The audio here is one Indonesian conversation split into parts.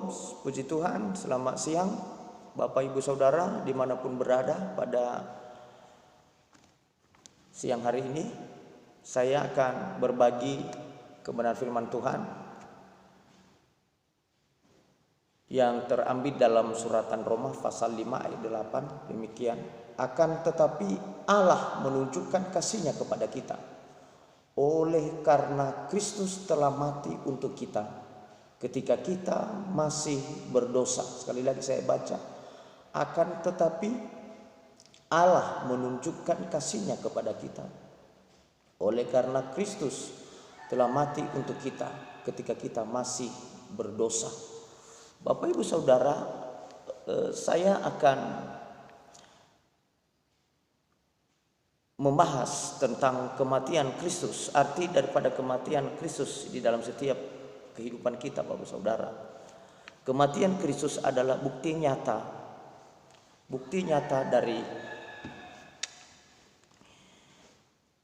Shalom, puji Tuhan, selamat siang Bapak Ibu Saudara dimanapun berada. Pada siang hari ini saya akan berbagi kebenaran firman Tuhan yang terambil dalam suratan Roma pasal 5 ayat 8. Demikian, akan tetapi Allah menunjukkan kasih-Nya kepada kita oleh karena Kristus telah mati untuk kita ketika kita masih berdosa. Sekali lagi saya baca, akan tetapi Allah menunjukkan kasih-Nya kepada kita oleh karena Kristus telah mati untuk kita ketika kita masih berdosa. Bapak Ibu Saudara, saya akan membahas tentang kematian Kristus, arti daripada kematian Kristus di dalam setiap kehidupan kita, Bapak Saudara. Kematian Kristus adalah bukti nyata dari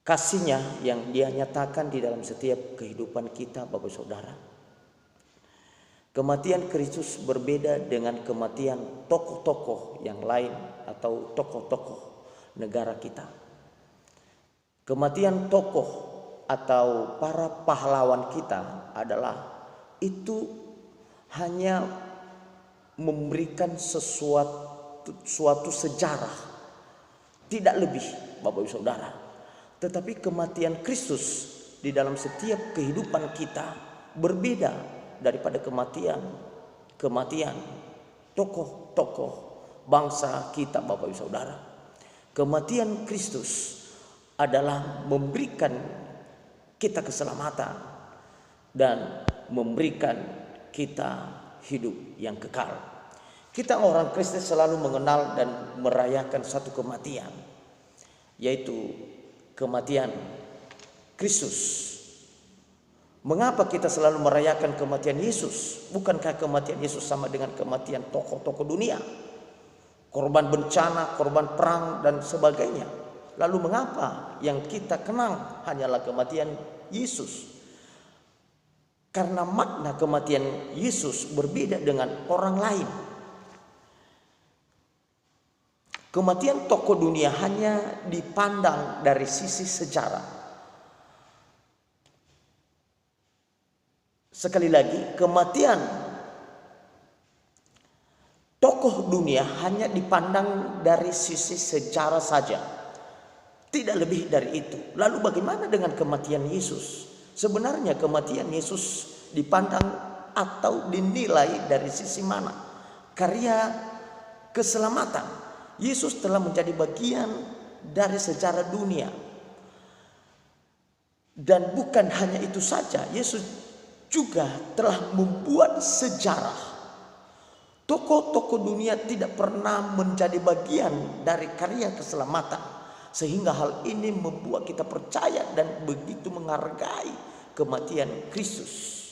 kasih-Nya yang Dia nyatakan di dalam setiap kehidupan kita, Bapak Saudara. Kematian Kristus berbeda dengan kematian tokoh-tokoh yang lain atau tokoh-tokoh negara kita. Kematian tokoh atau para pahlawan kita adalah itu hanya memberikan suatu sejarah, tidak lebih, Bapak Ibu Saudara. Tetapi kematian Kristus di dalam setiap kehidupan kita berbeda daripada kematian tokoh-tokoh bangsa kita, Bapak Ibu Saudara. Kematian Kristus adalah memberikan kita keselamatan dan memberikan kita hidup yang kekal. Kita orang Kristen selalu mengenal dan merayakan satu kematian, yaitu kematian Kristus. Mengapa kita selalu merayakan kematian Yesus? Bukankah kematian Yesus sama dengan kematian tokoh-tokoh dunia? Korban bencana, korban perang dan sebagainya. Lalu mengapa yang kita kenang hanyalah kematian Yesus? Karena makna kematian Yesus berbeda dengan orang lain. Kematian tokoh dunia hanya dipandang dari sisi sejarah. Sekali lagi, kematian tokoh dunia hanya dipandang dari sisi sejarah saja, tidak lebih dari itu. Lalu bagaimana dengan kematian Yesus? Sebenarnya kematian Yesus dipandang atau dinilai dari sisi mana? Karya keselamatan. Yesus telah menjadi bagian dari sejarah dunia. Dan bukan hanya itu saja, Yesus juga telah membuat sejarah. Tokoh-tokoh dunia tidak pernah menjadi bagian dari karya keselamatan, sehingga hal ini membuat kita percaya dan begitu menghargai kematian Kristus.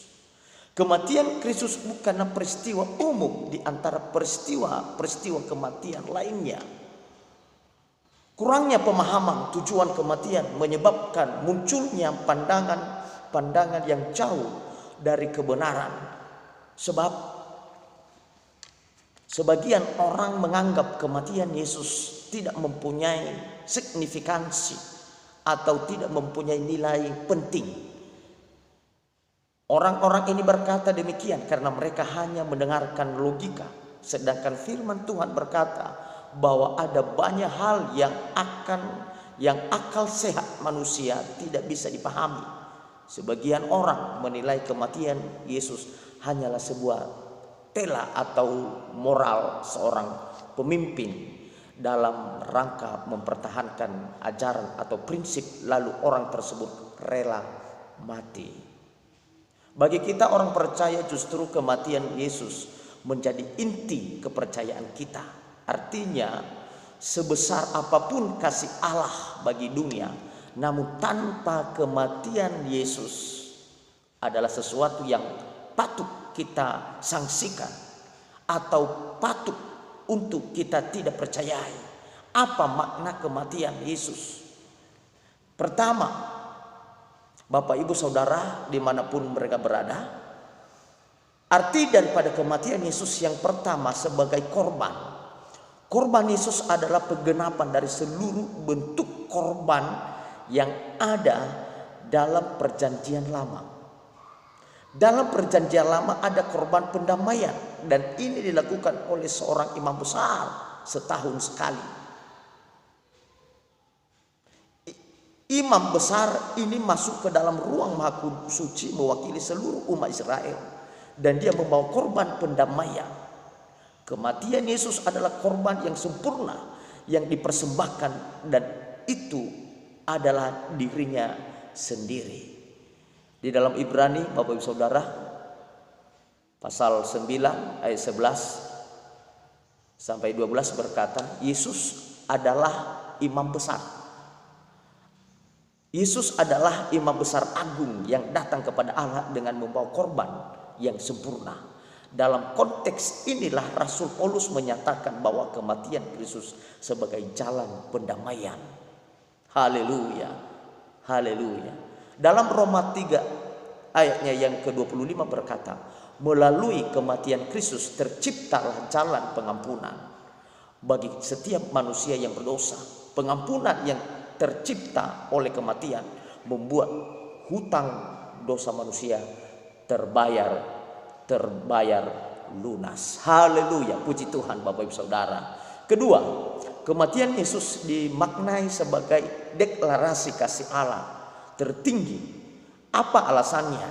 Kematian Kristus bukanlah peristiwa umum di antara peristiwa kematian lainnya. Kurangnya pemahaman tujuan kematian menyebabkan munculnya pandangan yang jauh dari kebenaran. Sebab sebagian orang menganggap kematian Yesus tidak mempunyai signifikansi atau tidak mempunyai nilai penting. Orang-orang ini berkata demikian karena mereka hanya mendengarkan logika, sedangkan firman Tuhan berkata bahwa ada banyak hal yang akal sehat manusia tidak bisa dipahami. Sebagian orang menilai kematian Yesus hanyalah sebuah tela atau moral seorang pemimpin dalam rangka mempertahankan ajaran atau prinsip, lalu orang tersebut rela mati. Bagi kita orang percaya justru kematian Yesus menjadi inti kepercayaan kita. Artinya sebesar apapun kasih Allah bagi dunia, namun tanpa kematian Yesus adalah sesuatu yang patut kita sangsikan atau patut untuk kita tidak percayai. Apa makna kematian Yesus? Pertama, Bapak Ibu Saudara dimanapun mereka berada, Arti daripada kematian Yesus yang pertama sebagai korban. Korban Yesus adalah penggenapan dari seluruh bentuk korban yang ada dalam perjanjian lama. Dalam perjanjian lama ada korban pendamaian, dan ini dilakukan oleh seorang imam besar setahun sekali. Imam besar ini masuk ke dalam ruang maha suci mewakili seluruh umat Israel, dan dia membawa korban pendamaian. Kematian Yesus adalah korban yang sempurna yang dipersembahkan, dan itu adalah dirinya sendiri. Di dalam Ibrani, Bapak Ibu Saudara, pasal 9 ayat 11 sampai 12 berkata, Yesus adalah imam besar. Yesus adalah imam besar agung yang datang kepada Allah dengan membawa korban yang sempurna. Dalam konteks inilah Rasul Paulus menyatakan bahwa kematian Kristus sebagai jalan pendamaian. Haleluya. Haleluya. Dalam Roma 3 ayatnya yang ke-25 berkata, melalui kematian Kristus terciptalah jalan pengampunan bagi setiap manusia yang berdosa. Pengampunan yang tercipta oleh kematian membuat hutang dosa manusia terbayar lunas. Haleluya, puji Tuhan Bapak Ibu Saudara. Kedua, kematian Yesus dimaknai sebagai deklarasi kasih Allah tertinggi. Apa alasannya?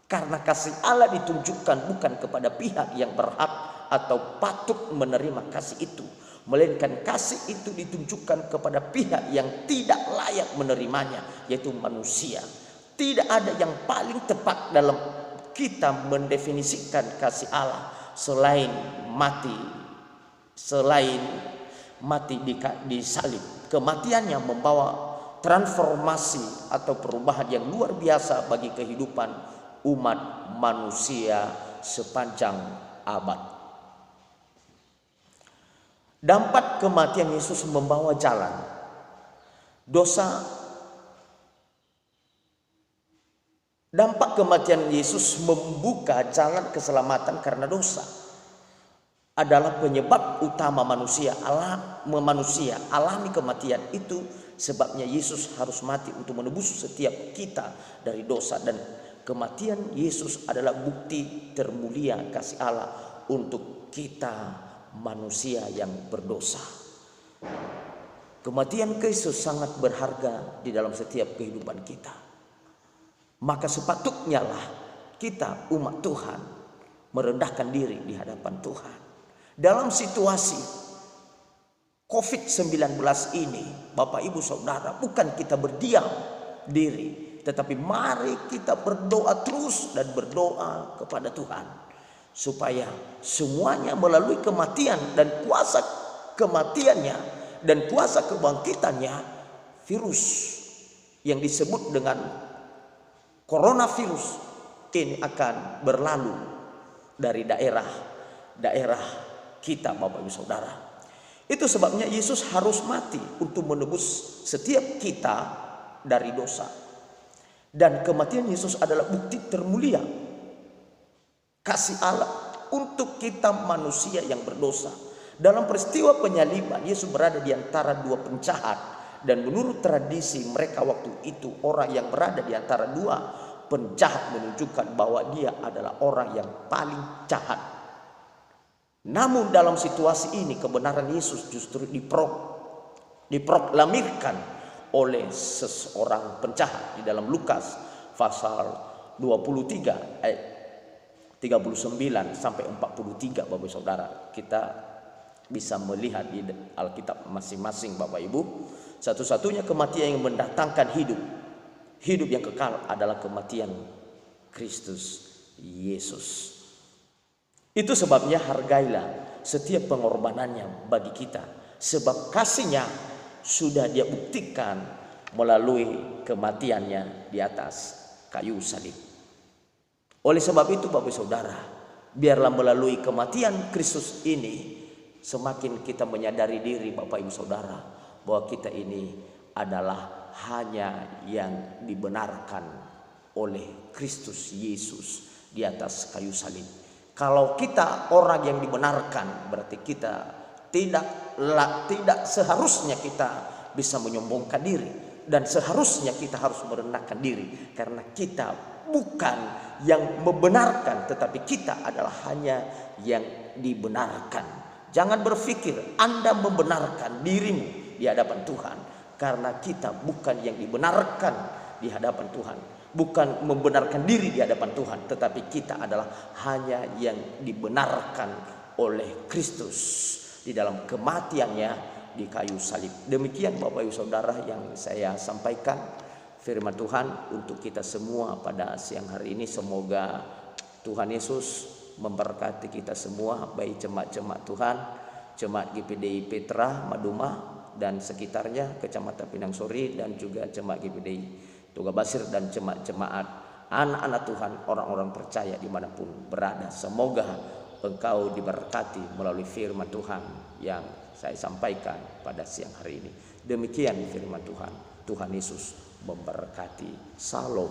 Karena kasih Allah ditunjukkan bukan kepada pihak yang berhak atau patut menerima kasih itu, melainkan kasih itu ditunjukkan kepada pihak yang tidak layak menerimanya, yaitu manusia. Tidak ada yang paling tepat dalam kita mendefinisikan kasih Allah selain mati di salib. Kematiannya membawa transformasi atau perubahan yang luar biasa bagi kehidupan umat manusia sepanjang abad. Dampak kematian Yesus membawa jalan dosa. Dampak kematian Yesus membuka jalan keselamatan karena dosa adalah penyebab utama manusia alami kematian. Itu sebabnya Yesus harus mati untuk menebus setiap kita dari dosa, dan kematian Yesus adalah bukti termulia kasih Allah untuk kita manusia yang berdosa. Kematian Kristus sangat berharga di dalam setiap kehidupan kita. Maka sepatutnya lah kita umat Tuhan merendahkan diri di hadapan Tuhan. Dalam situasi COVID-19 ini, Bapak Ibu Saudara, bukan kita berdiam diri, tetapi mari kita berdoa terus dan berdoa kepada Tuhan supaya semuanya melalui kematian dan kuasa kematiannya dan kuasa kebangkitannya, virus yang disebut dengan coronavirus ini akan berlalu dari daerah kita, Bapak Ibu Saudara. Itu sebabnya Yesus harus mati untuk menebus setiap kita dari dosa. Dan kematian Yesus adalah bukti termulia kasih Allah untuk kita manusia yang berdosa. Dalam peristiwa penyaliban, Yesus berada di antara dua penjahat. Dan menurut tradisi mereka waktu itu, orang yang berada di antara dua penjahat menunjukkan bahwa dia adalah orang yang paling jahat. Namun dalam situasi ini kebenaran Yesus justru diproklamirkan oleh seseorang penjahat. Di dalam Lukas pasal 23 ayat 39 sampai 43, Bapak Saudara, kita bisa melihat di Alkitab masing-masing, Bapak Ibu. Satu-satunya kematian yang mendatangkan hidup yang kekal adalah kematian Kristus Yesus. Itu sebabnya hargailah setiap pengorbanannya bagi kita, sebab kasihnya sudah dia buktikan melalui kematiannya di atas kayu salib. Oleh sebab itu Bapak Saudara, biarlah melalui kematian Kristus ini semakin kita menyadari diri, Bapak Ibu Saudara, bahwa kita ini adalah hanya yang dibenarkan oleh Kristus Yesus di atas kayu salib. Kalau kita orang yang dibenarkan, berarti kita tidak seharusnya kita bisa menyombongkan diri, dan seharusnya kita harus merendahkan diri, karena kita bukan yang membenarkan, tetapi kita adalah hanya yang dibenarkan. Jangan berpikir Anda membenarkan dirimu di hadapan Tuhan, karena kita bukan yang dibenarkan di hadapan Tuhan, bukan membenarkan diri di hadapan Tuhan, tetapi kita adalah hanya yang dibenarkan oleh Kristus di dalam kematiannya di kayu salib. Demikian Bapak Ibu Saudara yang saya sampaikan firman Tuhan untuk kita semua pada siang hari ini. Semoga Tuhan Yesus memberkati kita semua, baik jemaat-jemaat Tuhan, jemaat GPDI Petra, Maduma dan sekitarnya, Kecamatan Pinang Sori, dan juga jemaat GPDI Tuga Basir, dan jemaat-jemaat anak-anak Tuhan, orang-orang percaya dimanapun berada. Semoga engkau diberkati melalui firman Tuhan yang saya sampaikan pada siang hari ini. Demikian firman Tuhan. Tuhan Yesus memberkati. Salam.